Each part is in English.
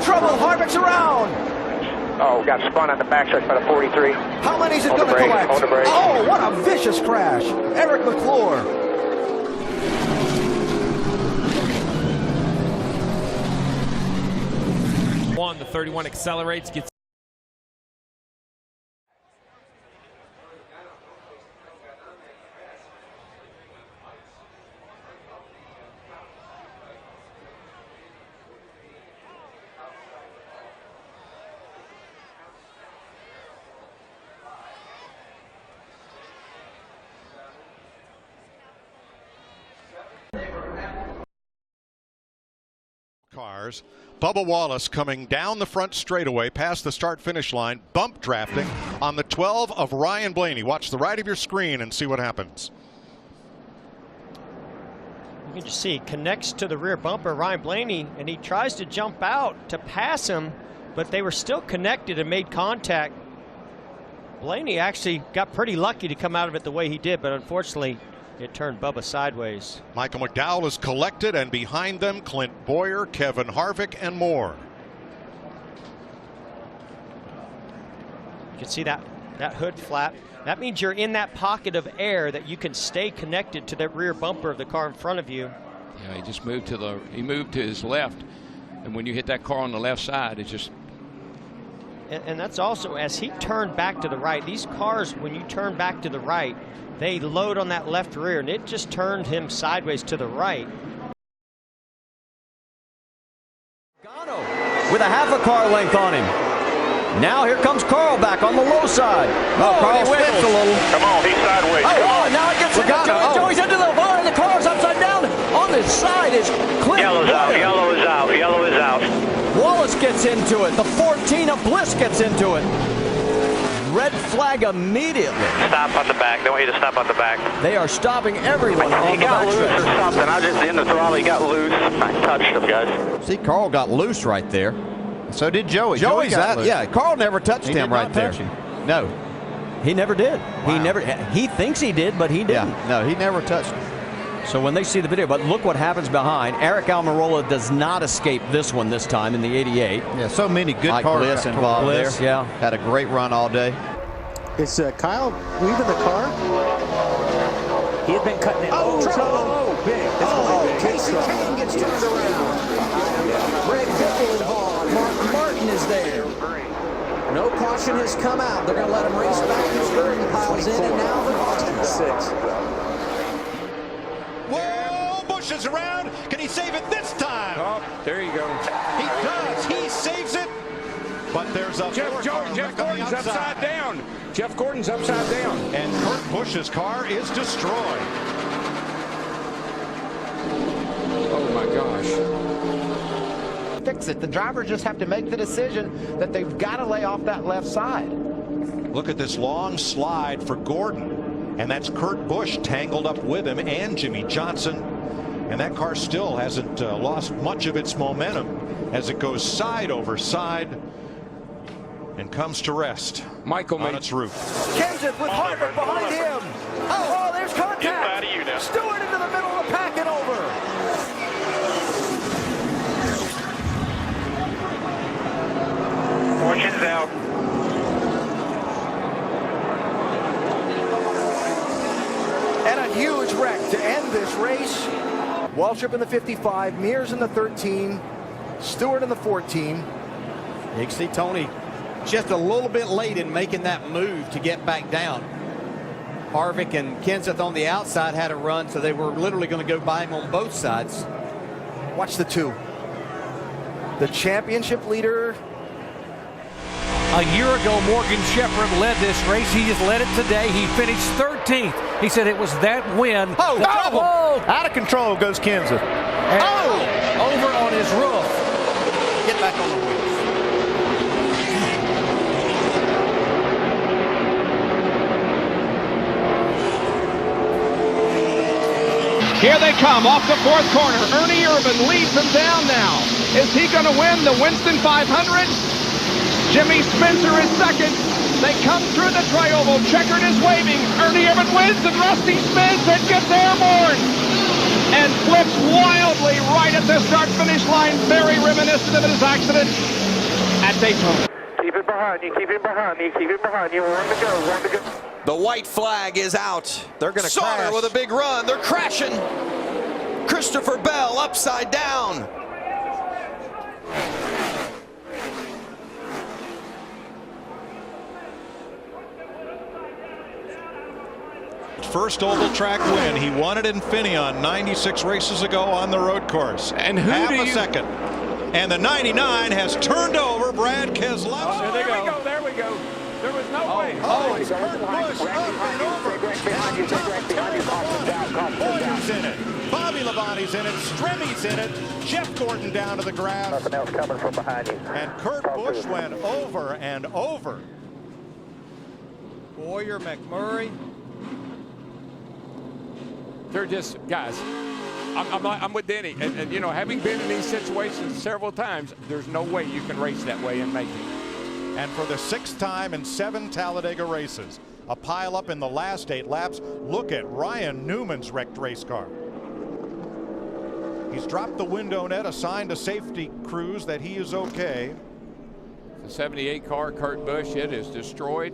trouble. Harvick's around. Oh, got spun on the backside by the 43. How many is it going to collect? Hold the brake. Oh, what a vicious crash. Eric McClure. The 31 accelerates, gets cars. Bubba Wallace coming down the front straightaway past the start-finish line, bump drafting on the 12 of Ryan Blaney. Watch the right of your screen and see what happens. You can just see, connects to the rear bumper, Ryan Blaney, and he tries to jump out to pass him, but they were still connected and made contact. Blaney actually got pretty lucky to come out of it the way he did, but unfortunately, it turned Bubba sideways. Michael McDowell is collected, and behind them, Clint Boyer, Kevin Harvick, and more. You can see that hood flap. That means you're in that pocket of air that you can stay connected to the rear bumper of the car in front of you. Yeah, he just moved to his left, and when you hit that car on the left side, it's just. And that's also, as he turned back to the right, these cars, when you turn back to the right, they load on that left rear, and it just turned him sideways to the right. With a half a car length on him. Now here comes Carl back on the low side. Oh, Carl whips a little. Come on, he's sideways. Oh, now it gets into Joey. Joey's into the bar, and the car's upside down. On his side is Clint. Yellow's out, yellow is out, yellow is out. Wallace gets into it. The 14 of Bliss gets into it. Red flag immediately. Stop on the back. They want you to stop on the back. They are stopping everyone on the He got back loose or stretch. something. I just in the throttle. He got loose. I touched him, guys. See, Carl got loose right there. So did Joey. Joey's got out. loose. Yeah, Carl never touched him right there. No, he never did. Wow. He thinks he did, but he didn't. Yeah, no, he never touched him. So when they see the video, but look what happens behind. Eric Almirola does not escape this one this time in the 88. Yeah, so many good Like cars Bliss involved Bliss, there. yeah. Had a great run all day. Is Kyle leaving the car? He had been cutting it. Oh, trouble! Big. Casey Kane gets turned around. Greg Bickle involved. Mark Martin is there. No caution has come out. They're going to let him race back. His Gordon piles in, and now the 6. Whoa, Busch is around. Can he save it this time? Oh, there you go. He does. He saves it. But there's a Jeff Gordon's upside down. Jeff Gordon's upside down. And Kurt Busch's car is destroyed. Oh my gosh. Fix it. The drivers just have to make the decision that they've got to lay off that left side. Look at this long slide for Gordon. And that's Kurt Busch tangled up with him, and Jimmy Johnson. And that car still hasn't lost much of its momentum as it goes side over side and comes to rest on its roof. Kenseth with Harvick behind him. Oh, there's contact. Out of you now. Stewart into the middle of the pack and over. Fortune's out. And a huge wreck to end this race. Waltrip in the 55, Mears in the 13, Stewart in the 14. You can see Tony just a little bit late in making that move to get back down. Harvick and Kenseth on the outside had a run, so they were literally going to go by him on both sides. Watch the two. The championship leader. A year ago, Morgan Shepherd led this race. He just led it today. He finished 13th. He said it was that win. Out of control goes Kenseth. Over on his roof. Get back on the wheels. Here they come off the fourth corner. Ernie Irvan leads them down now. Is he going to win the Winston 500? Jimmy Spencer is second. They come through the tri-oval. Checkered is waving. Ernie Irvan wins, and Rusty spins and gets airborne and flips wildly right at the start-finish line. Very reminiscent of his accident at Daytona. Keep it behind you, keep it behind you, keep it behind you. One to go, one to go. The white flag is out. They're going to Sauter crash. with a big run. They're crashing. Christopher Bell upside down. First oval track win. He won it in Finion 96 races ago on the road course. And who half do a you... second. And the 99 has turned over Brad Keselowski. Oh, there we go, there we go. There was no way. Oh, it's Kurt Busch up and over. Boyer's in it. Bobby Labonte's in it. Stremmy's in it. Jeff Gordon down to the grass. Nothing else coming from behind you. And Kurt Busch went over and over. Boyer, McMurray. They're just, guys, I'm with Denny. And, you know, having been in these situations several times, there's no way you can race that way and make it. And for the 6th time in 7 Talladega races, a pileup in the last 8 laps. Look at Ryan Newman's wrecked race car. He's dropped the window net, assigned a safety cruise that he is okay. The 78 car, Kurt Busch, it is destroyed.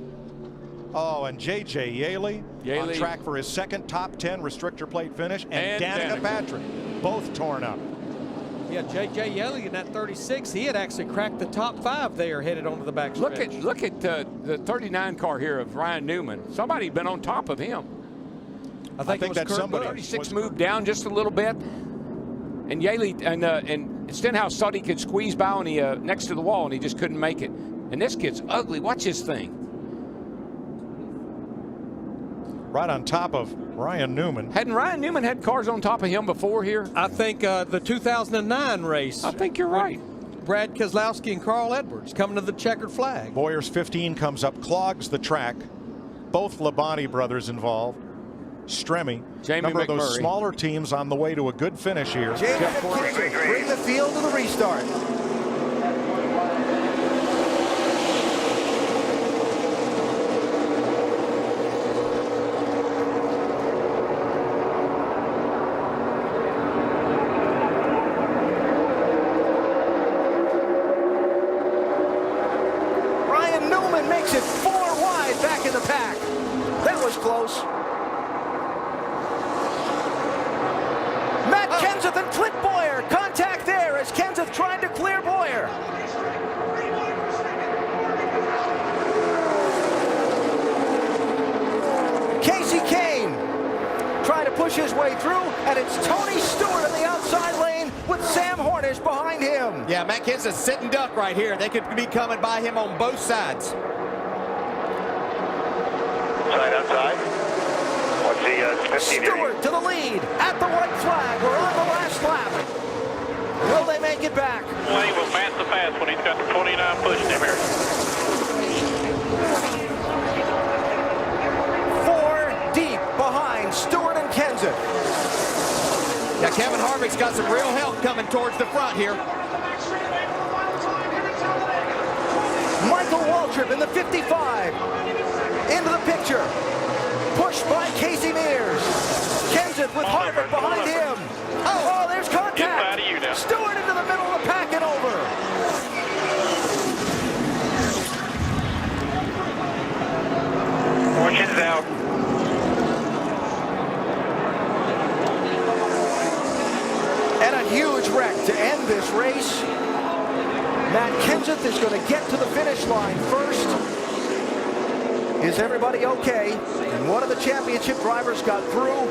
Oh, and J.J. Yaley on Yaley. track for his 2nd top 10 restrictor plate finish. And Danica Patrick, both torn up. Yeah, J.J. Yelly in that 36, he had actually cracked the top 5 there, headed onto the back stretch. Look at the 39 car here of Ryan Newman. Somebody been on top of him. I think that's somebody. 36 moved down just a little bit, and Yaley and Stenhouse thought he could squeeze by on the next to the wall, and he just couldn't make it. And this kid's ugly. Watch this thing. Right on top of Ryan Newman. Hadn't Ryan Newman had cars on top of him before here? I think the 2009 race. I think you're right. Brad Keselowski and Carl Edwards coming to the checkered flag. Boyer's 15 comes up, clogs the track. Both Labonte brothers involved. Stremme. Jamie Number of those McMurray. smaller teams on the way to a good finish here. Bring the field to the restart. Ryan Newman makes it 4 wide back in the pack. That was close. Matt Kenseth and Clint Boyer. Contact there as Kenseth trying to clear Boyer. Casey Kane trying to push his way through, and it's Tony Stewart in the outside lane with Sam Hornish behind him. Yeah, Matt Kenseth sitting duck right here. They could be coming by him on both sides. Side outside. What's the 15 Stewart to the lead at the white flag. We're on the last lap. Will they make it back? Well, he will pass the fast when he's got the 29 pushing him here. 4 deep behind Stewart and Kenseth. Yeah, Kevin Harvick's got some real help coming towards the front here. Michael Waltrip in the 55. Into the picture. Pushed by Casey Mears. Kenseth with Harvick behind him. Oh, there's contact. Inside of you now. Stewart into the middle of the pack and over. Fortune's out. And a huge wreck to end this race. Matt Kenseth is going to get to the finish line first. Is everybody okay? And one of the championship drivers got through.